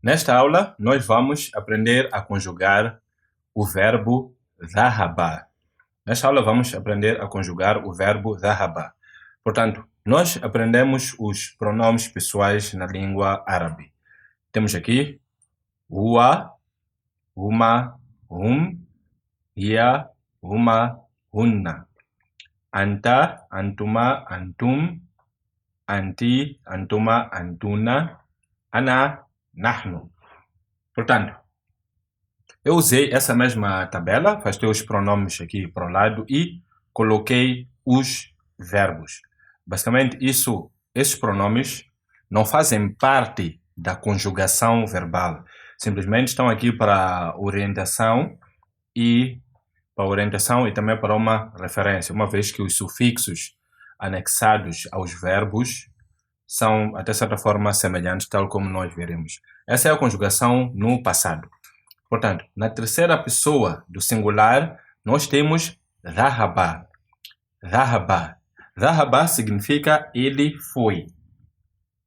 Nesta aula, nós vamos aprender a conjugar o verbo dhahaba. Nesta aula, vamos aprender a conjugar o verbo dhahaba. Portanto, nós aprendemos os pronomes pessoais na língua árabe. Temos aqui huwa, huma, hum, hiya, huma, hunna. Anta, antuma, antum, anti, antuma, antuna, ana, nahnu. Portanto, eu usei essa mesma tabela, afastei os pronomes aqui para o lado e coloquei os verbos. Basicamente, esses pronomes não fazem parte da conjugação verbal. Simplesmente estão aqui para orientação e também para uma referência, uma vez que os sufixos anexados aos verbos são, até certa forma, semelhantes, tal como nós veremos. Essa é a conjugação no passado. Portanto, na terceira pessoa do singular, nós temos dhahaba. Dhahaba. Dhahaba significa ele foi,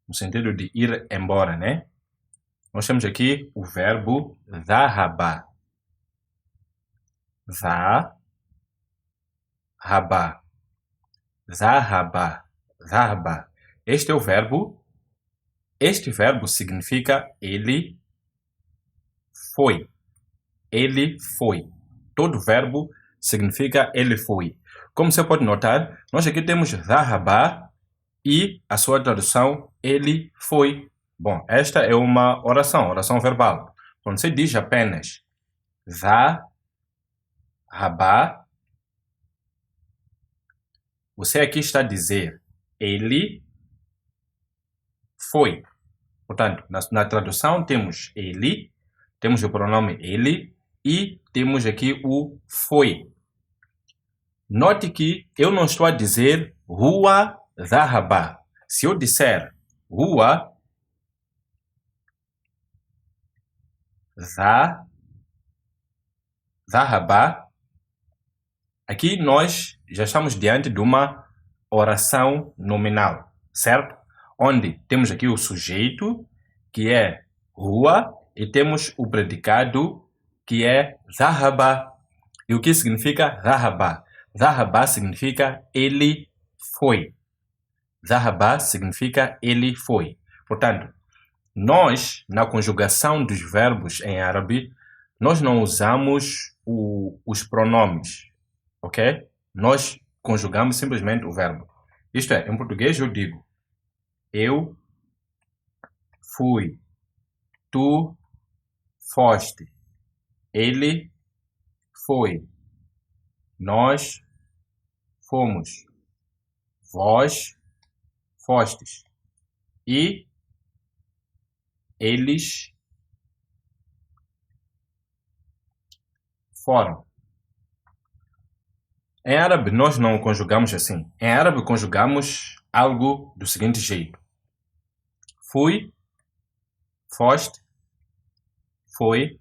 no sentido de ir embora, né? Nós temos aqui o verbo dhahaba. Dhahaba. Dhahaba. Dhahaba. Este é o verbo. Este verbo significa ele foi. Ele foi. Todo verbo significa ele foi. Como você pode notar, nós aqui temos dhahaba e a sua tradução, ele foi. Bom, esta é uma oração verbal. Quando você diz apenas dhahaba, você aqui está a dizer ele foi. Portanto, na tradução temos ele, temos o pronome ele e temos aqui o foi. Note que eu não estou a dizer huwa dhahaba. Se eu disser huwa dhahaba, aqui nós já estamos diante de uma oração nominal, certo? Onde temos aqui o sujeito, que é huwa, e temos o predicado, que é dhahaba. E o que significa dhahaba? Dhahaba significa ele foi. Dhahaba significa ele foi. Portanto, nós, na conjugação dos verbos em árabe, nós não usamos os pronomes, ok? Nós conjugamos simplesmente o verbo. Isto é, em português eu digo eu fui, tu foste, ele foi, nós fomos, vós fostes e eles foram. Em árabe nós não conjugamos assim. Em árabe conjugamos algo do seguinte jeito: fui, foste, foi,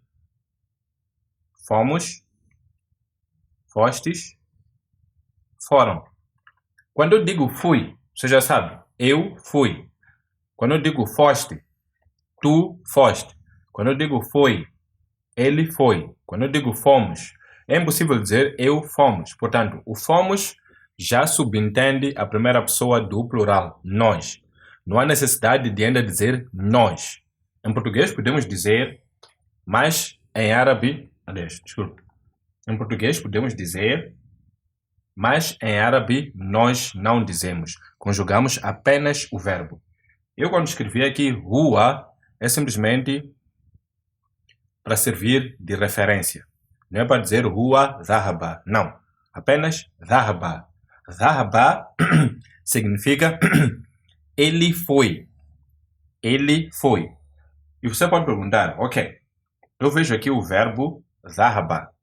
fomos, fostes, foram. Quando eu digo fui, você já sabe, eu fui. Quando eu digo foste, tu foste. Quando eu digo foi, ele foi. Quando eu digo fomos, é impossível dizer eu fomos. Portanto, o fomos já subentende a primeira pessoa do plural, nós. Não há necessidade de ainda dizer nós. Em português podemos dizer, mas em árabe, em português podemos dizer, mas em árabe nós não dizemos. Conjugamos apenas o verbo. Eu quando escrevi aqui huwa, é simplesmente para servir de referência. Não é para dizer huwa dhahaba, não. Apenas dhahaba. Dhahaba significa ele foi. Ele foi. E você pode perguntar, ok, eu vejo aqui o verbo dhahaba.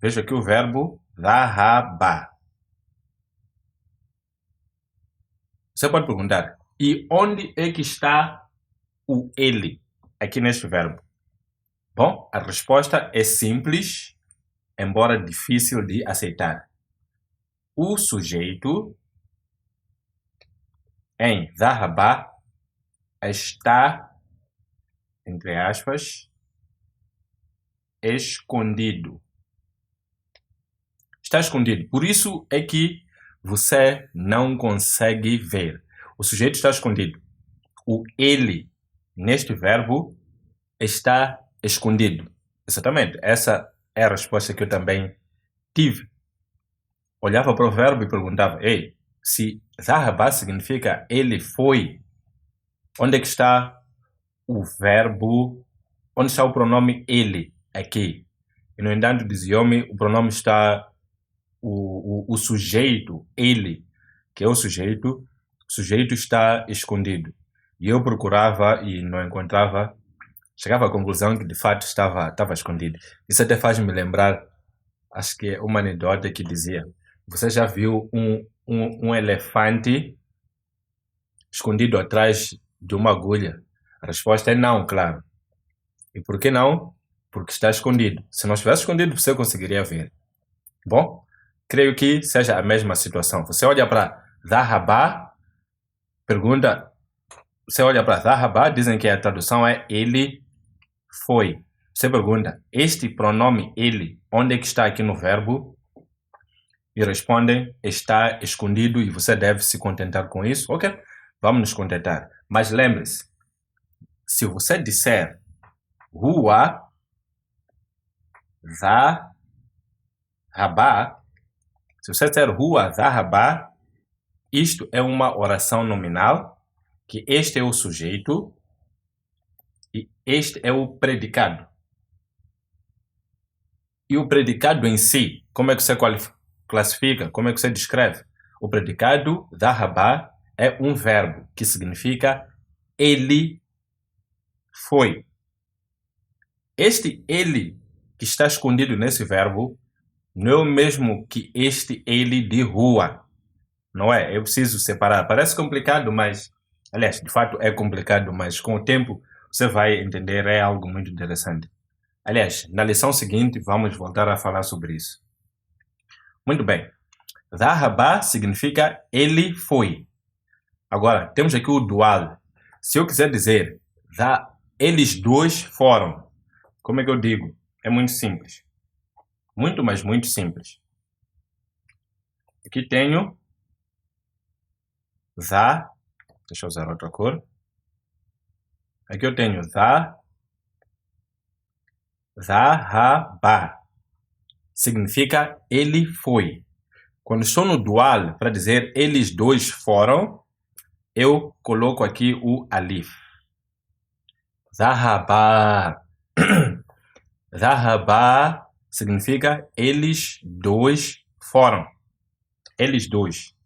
Vejo aqui o verbo dhahaba. Você pode perguntar, e onde é que está o ele aqui neste verbo? Bom, a resposta é simples, embora difícil de aceitar. O sujeito em dhahaba está, entre aspas, escondido. Está escondido. Por isso é que você não consegue ver. O sujeito está escondido. O ele, neste verbo, está escondido. Exatamente. Essa é a resposta que eu também tive. Olhava para o verbo e perguntava, ei, se ذهب significa ele foi, onde é que está o verbo, onde está o pronome ele aqui? E no entanto, dizia-me, o pronome está o sujeito, ele, que é o sujeito está escondido. E eu procurava e não encontrava, chegava à conclusão que de fato estava escondido. Isso até faz-me lembrar, acho que é uma anedota que dizia, você já viu um elefante escondido atrás de uma agulha? A resposta é não, claro. E por que não? Porque está escondido. Se não estivesse escondido, você conseguiria ver. Bom, creio que seja a mesma situação. Você olha para ذهب, pergunta, você olha para ذهب, dizem que a tradução é ele foi. Você pergunta, este pronome ele, onde é que está aqui no verbo? E respondem, está escondido e você deve se contentar com isso. Ok, vamos nos contentar. Mas lembre-se, se você disser rua, ذهب, se você disser rua, ذهب, isto é uma oração nominal, que este é o sujeito e este é o predicado. E o predicado em si, como é que você classifica? Como é que você descreve? O predicado ذهب é um verbo que significa ele foi. Este ele que está escondido nesse verbo não é o mesmo que este ele de rua. Não é? Eu preciso separar. Parece complicado, mas... Aliás, de fato é complicado, mas com o tempo você vai entender, é algo muito interessante. Aliás, na lição seguinte vamos voltar a falar sobre isso. Muito bem. ذهب significa ele foi. Agora, temos aqui o dual. Se eu quiser dizer eles dois foram, como é que eu digo? É muito simples. Muito, mas muito simples. Aqui tenho deixa eu usar outra cor. Aqui eu tenho ذهب. Significa ele foi. Quando estou no dual, para dizer eles dois foram, eu coloco aqui o alif. ذهب. ذهب significa eles dois foram. Eles dois.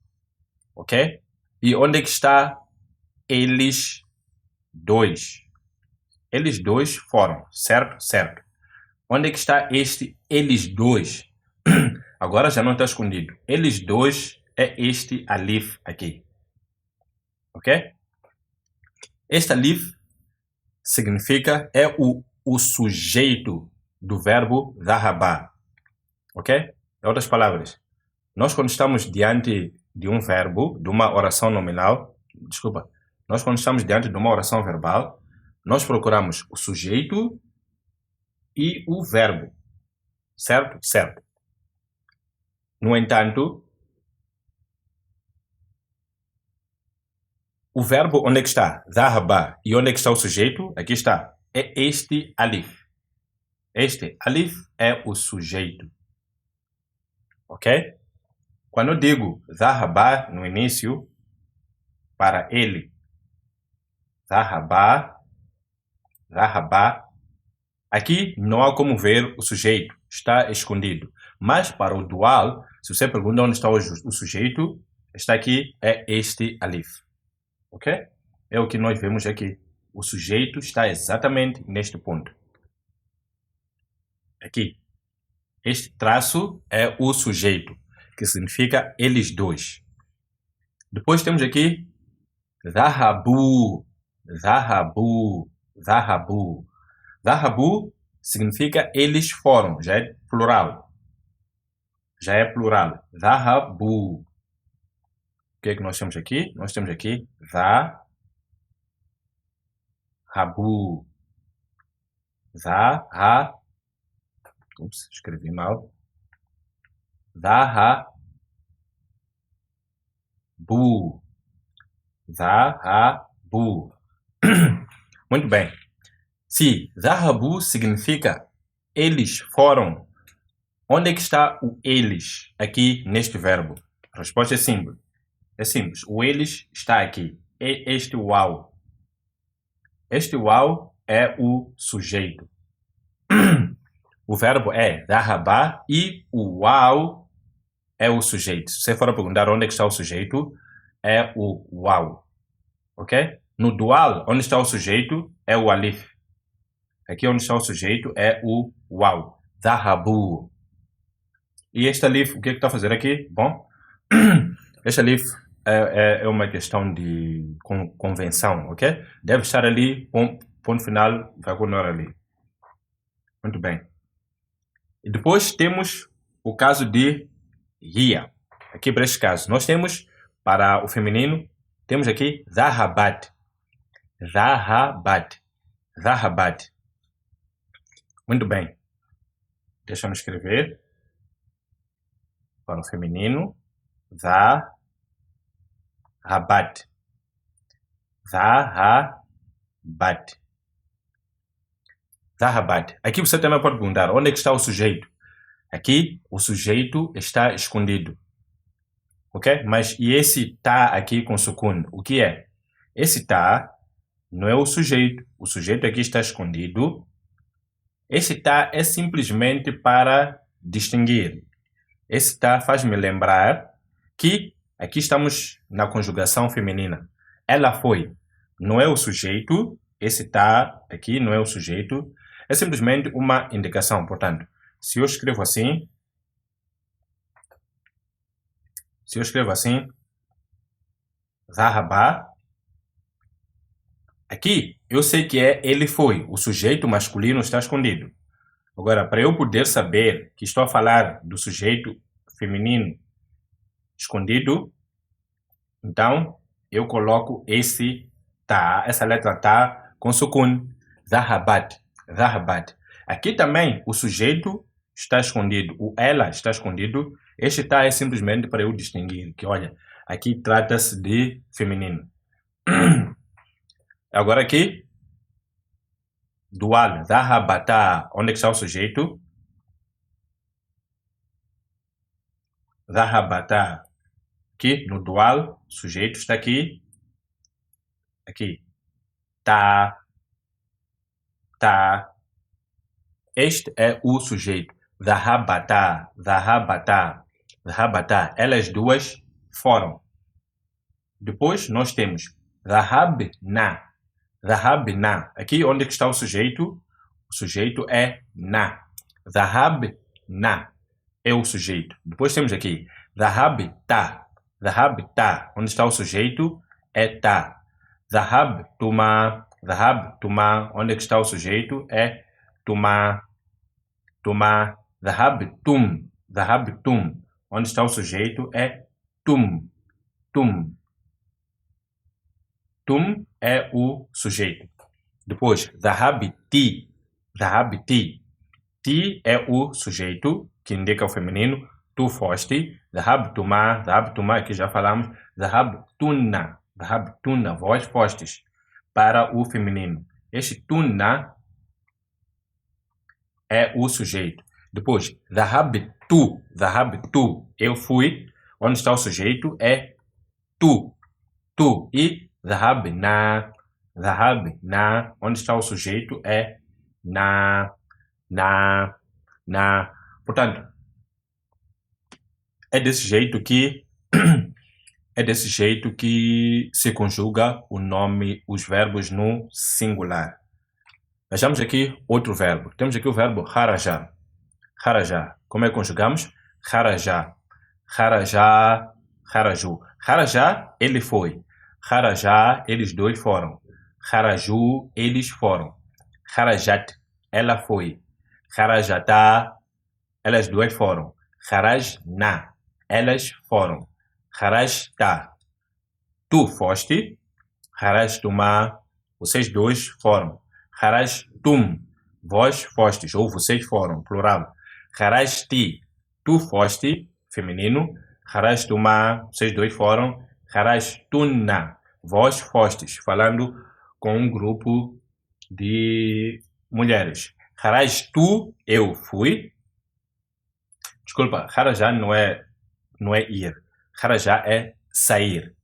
Ok? E onde é que está eles dois? Eles dois foram, certo? Certo. Onde é que está este eles dois? Agora já não está escondido. Eles dois é este alif aqui. Ok? Este alif significa, é o sujeito do verbo ذهب. Ok? Em outras palavras, nós quando estamos diante de um verbo, de uma oração nominal, nós quando estamos diante de uma oração verbal, nós procuramos o sujeito e o verbo. Certo? Certo. No entanto, o verbo onde é que está? ذهب. E onde é que está o sujeito? Aqui está. É este alif. Este alif é o sujeito. Ok? Quando eu digo ذهب no início, para ele, ذهب, aqui não há como ver o sujeito, está escondido. Mas para o dual, se você pergunta onde está o sujeito, está aqui, é este alif. Ok? É o que nós vemos aqui. O sujeito está exatamente neste ponto. Aqui. Este traço é o sujeito, que significa eles dois. Depois temos aqui ذهبوا. ذهبوا significa eles foram, já é plural. ذهبوا. O que é que nós temos aqui? Nós temos aqui Rabu. Ups, escrevi mal. Zahabu. Zahabu. Muito bem. Se Zahabu significa eles foram, onde é que está o eles aqui neste verbo? A resposta é simples. É simples. O eles está aqui. É este uau. Este uau é o sujeito. O verbo é Zahaba e o uau é o sujeito. Se você for a perguntar onde é que está o sujeito, é o uau. Ok? No dual, onde está o sujeito, é o alif. Aqui onde está o sujeito é o uau. Zahabu. E este alif, o que é que está a fazer aqui? Bom, este alif é uma questão de convenção, ok? Deve estar ali, ponto final, vai continuar ali. Muito bem. E depois temos o caso de Ria. Aqui para este caso, nós temos, para o feminino, temos aqui Zahabat. Zahabat. Zahabat. Muito bem. Deixa eu escrever. Para o feminino, Zahabat. Zahabat. Zahabat. Aqui você também pode perguntar, onde é que está o sujeito? Aqui, o sujeito está escondido. Ok? Mas e esse tá aqui com sukun, o que é? Esse tá não é o sujeito. O sujeito aqui está escondido. Esse tá é simplesmente para distinguir. Esse tá faz-me lembrar que aqui estamos na conjugação feminina. Ela foi. Não é o sujeito. Esse tá aqui não é o sujeito. É simplesmente uma indicação. Portanto, se eu escrevo assim, Zahaba, aqui eu sei que é ele foi. O sujeito masculino está escondido. Agora, para eu poder saber que estou a falar do sujeito feminino escondido, então eu coloco esse tá, essa letra tá com sukun. Zahabat. Zahabat. Aqui também o sujeito está escondido, o ela está escondido. Este tá é simplesmente para eu distinguir que, olha, aqui trata-se de feminino. Agora aqui, dual, Zahabata. Onde é que está o sujeito? Zahabata. Aqui no dual, o sujeito está aqui. Aqui. Tá. Tá. Este é o sujeito. Zahabata. Zahabata. Zahabata. Elas duas foram. Depois nós temos Zahabna. Zahabna. Aqui onde é que está o sujeito? O sujeito é na. Zahabna é o sujeito. Depois temos aqui Zahabta. Zahabta. Onde está o sujeito? É ta. Zahabtuma. Zahabtuma. Onde é que está o sujeito? É tuma. Tuma. Zahabtum. Zahabtum. Onde está o sujeito? É tum. Tum. Tum é o sujeito. Depois, Zahabti. Zahabti. Ti é o sujeito, que indica o feminino. Tu foste. Zahabtuma. Zahabtuma, aqui já falamos. Zahabtuna. Zahabtuna. Vós fostes. Para o feminino. Este tuna é o sujeito. Depois, Zahabtu. Zahabtu. Eu fui. Onde está o sujeito? É tu. Tu. E Zahabna. Zahabna. Onde está o sujeito? É na. Na. Na. Portanto, é desse jeito que se conjuga o nome, os verbos no singular. Vejamos aqui outro verbo. Temos aqui o verbo kharaja. Kharaja. Como é que conjugamos? Kharaja. Kharaja. Kharaju. Kharaja, ele foi. Kharaja, eles dois foram. Kharaju, eles foram. Kharajat, ela foi. Kharajata, elas duas foram. Kharajna, elas foram. Kharajta, tu foste. Kharajtuma, vocês dois foram. Kharajtum, vós fostes, ou vocês foram, plural. Kharajti, tu foste, feminino. Kharajtuma, vocês dois foram. Kharajtunna, vós fostes, falando com um grupo de mulheres. Kharajtu, eu fui. Desculpa, kharaja não é ir. Kharaja é sair.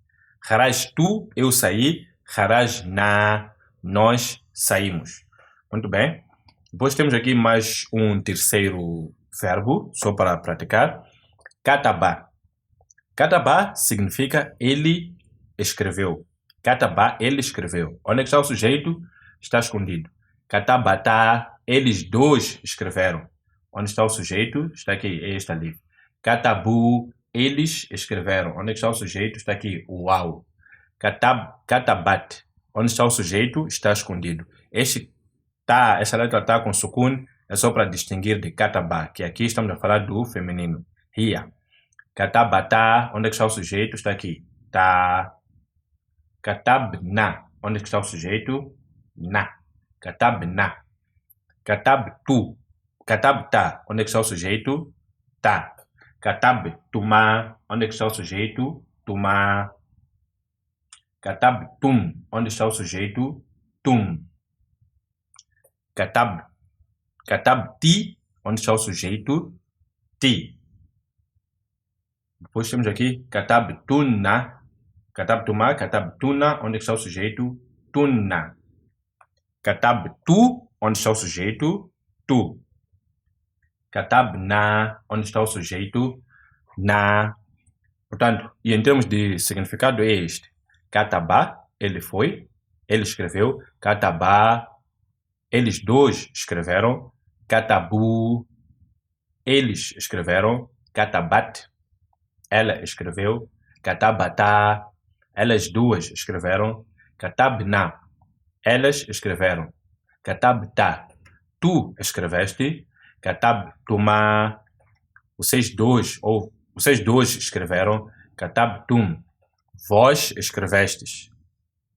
Kharajtu, eu saí. Kharajna, nós saímos. Muito bem. Depois temos aqui mais um terceiro verbo, só para praticar. Kataba. Kataba significa ele escreveu. Kataba, ele escreveu. Onde é que está o sujeito? Está escondido. Katabata, eles dois escreveram. Onde está o sujeito? Está aqui, este ali. Katabu, eles escreveram. Onde é que está o sujeito? Está aqui, uau. Katabat, onde está o sujeito? Está escondido. Essa letra tá com sukun é só para distinguir de kataba, que aqui estamos a falar do feminino. Ria. Katabata, onde é que está o sujeito? Está aqui. Ta. Katabna, onde é que está o sujeito? Na. Katabna. Katabtu. Katabta, onde é que está o sujeito? Ta. Katabtuma, onde é que está o sujeito? Tuma. Katabtum, onde está o sujeito? Tum. Katabti, onde está o sujeito? Ti. Depois temos aqui katabtuna. Katabtuma, katabtuna, onde está o sujeito? Tunna. Katabtu, onde está o sujeito? Tu. Katabna, onde está o sujeito? Na. Portanto, e em termos de significado é este. Kataba, ele foi, ele escreveu. Kataba, eles dois escreveram. Katabu, eles escreveram. Katabat, ela escreveu. Katabata, elas duas escreveram. Katabna, elas escreveram. Katabta, tu escreveste. Katabtuma, vocês dois escreveram. Katabtum, vós escrevestes.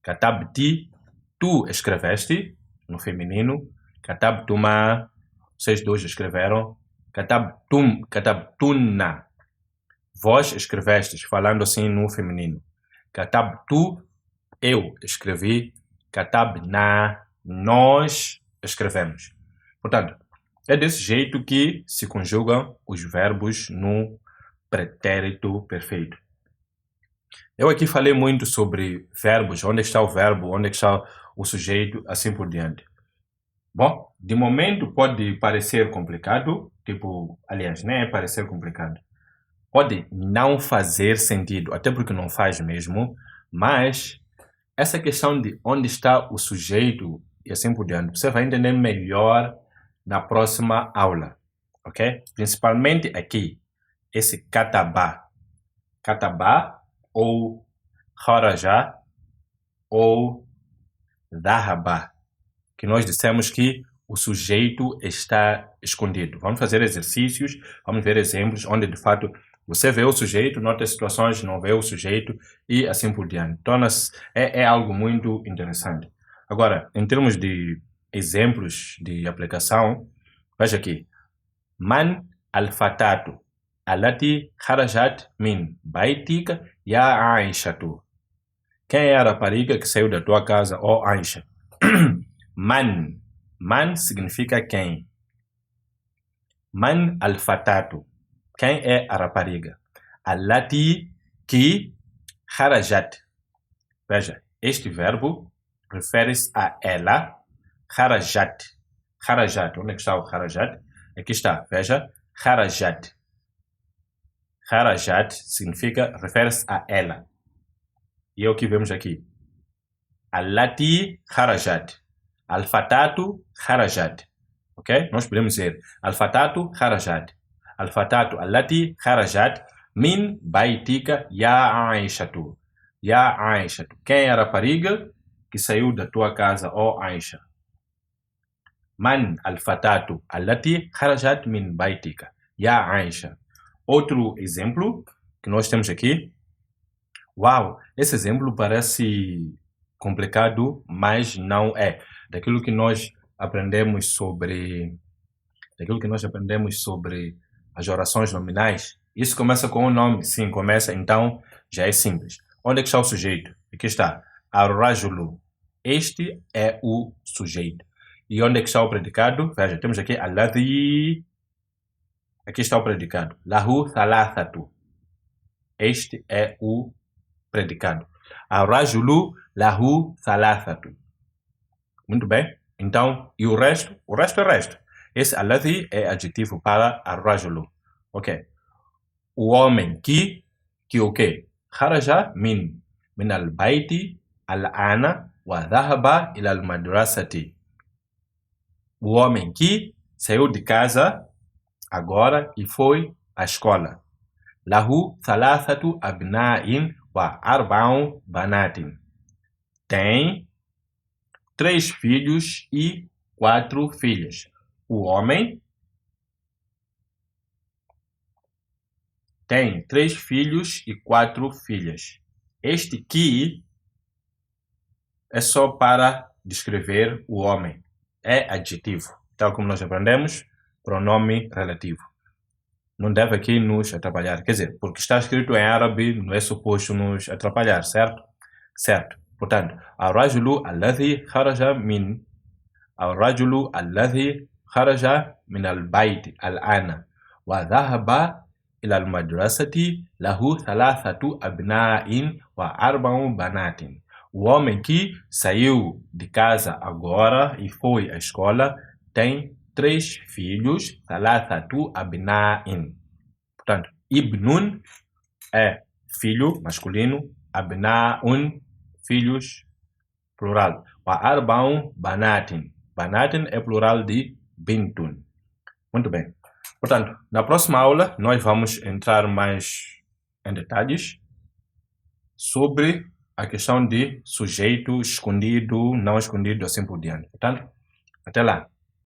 Katabti, tu escreveste, no feminino. Katabtuma, vocês dois escreveram. Katabtunna, vós escrevestes, falando assim no feminino. Katabtu, eu escrevi. Katabna, nós escrevemos. Portanto, é desse jeito que se conjugam os verbos no pretérito perfeito. Eu aqui falei muito sobre verbos, onde está o verbo, onde está o sujeito, assim por diante. Bom, de momento pode parecer complicado, aliás, nem é parecer complicado. Pode não fazer sentido, até porque não faz mesmo, mas essa questão de onde está o sujeito e assim por diante, você vai entender melhor na próxima aula, ok? Principalmente aqui, esse kataba. Kataba ou kharaja ou dhahaba, que nós dissemos que o sujeito está escondido. Vamos fazer exercícios, vamos ver exemplos onde de fato você vê o sujeito, noutras situações não vê o sujeito e assim por diante. É algo muito interessante. Agora, em termos de exemplos de aplicação, veja aqui. Man al-fatatu allati kharajat min baitika ya Aishatu. Quem é a rapariga que saiu da tua casa, ó Aisha? Man. Man significa quem. Man al-fatatu. Quem é a rapariga? Allati, que, kharajat. Veja, este verbo refere-se a ela. Kharajat. Kharajat. Onde é que está o kharajat? Aqui está, veja. Kharajat. Kharajat significa, refere-se a ela. E é o que vemos aqui. Allati kharajat. Al-fatatu kharajat. Ok? Nós podemos dizer al-fatatu kharajat. Al-fatatu allati kharajat min baitika ya Aishatu. Ya Aishatu. Quem é a rapariga que saiu da tua casa, ó Aisha? Man al-fatatu allati kharajat min baitika ya Aisha. Outro exemplo que nós temos aqui. Uau, esse exemplo parece complicado, mas não é. Daquilo que nós aprendemos sobre as orações nominais, isso começa com o nome. Sim, começa, então já é simples. Onde é que está o sujeito? Aqui está. Ar-rajulu. Este é o sujeito. E onde é que está o predicado? Veja, temos aqui alladhi. Aqui está o predicado. Lahu thalathatu. Este é o predicado. Ar-rajulu lahu thalathatu. Muito bem. Então, e o resto? O resto é resto. Esse alladhi é adjetivo para ar-rajulu. Ok. O homem que o quê? Kharaja min al-bayti al-ana wa dhahaba ila al-madrasati. O homem que saiu de casa agora e foi à escola. Lahu thalathatu abna'in wa arba'un banatin. Tem 3 filhos e 4 filhas. O homem tem 3 filhos e 4 filhas. Este que é só para descrever o homem. É adjetivo. Tal como nós aprendemos, pronome relativo. Não deve aqui nos atrapalhar. Quer dizer, porque está escrito em árabe, não é suposto nos atrapalhar, certo? Certo. Portanto, ar-rajulu alladhi kharaja min al-bayt al-ana wa dhahaba ila al-madrasati lahu thalathatu abna'in wa arba'un banatin. O homem que saiu de casa agora e foi à escola tem 3 filhos, thalathatu abna'in. Portanto, ibnun é filho masculino, abna'un filhos plural. Wa arba'un banatin. Banatin é plural de bintun. Muito bem. Portanto, na próxima aula nós vamos entrar mais em detalhes sobre a questão de sujeito escondido, não escondido, assim por diante. Portanto, até lá.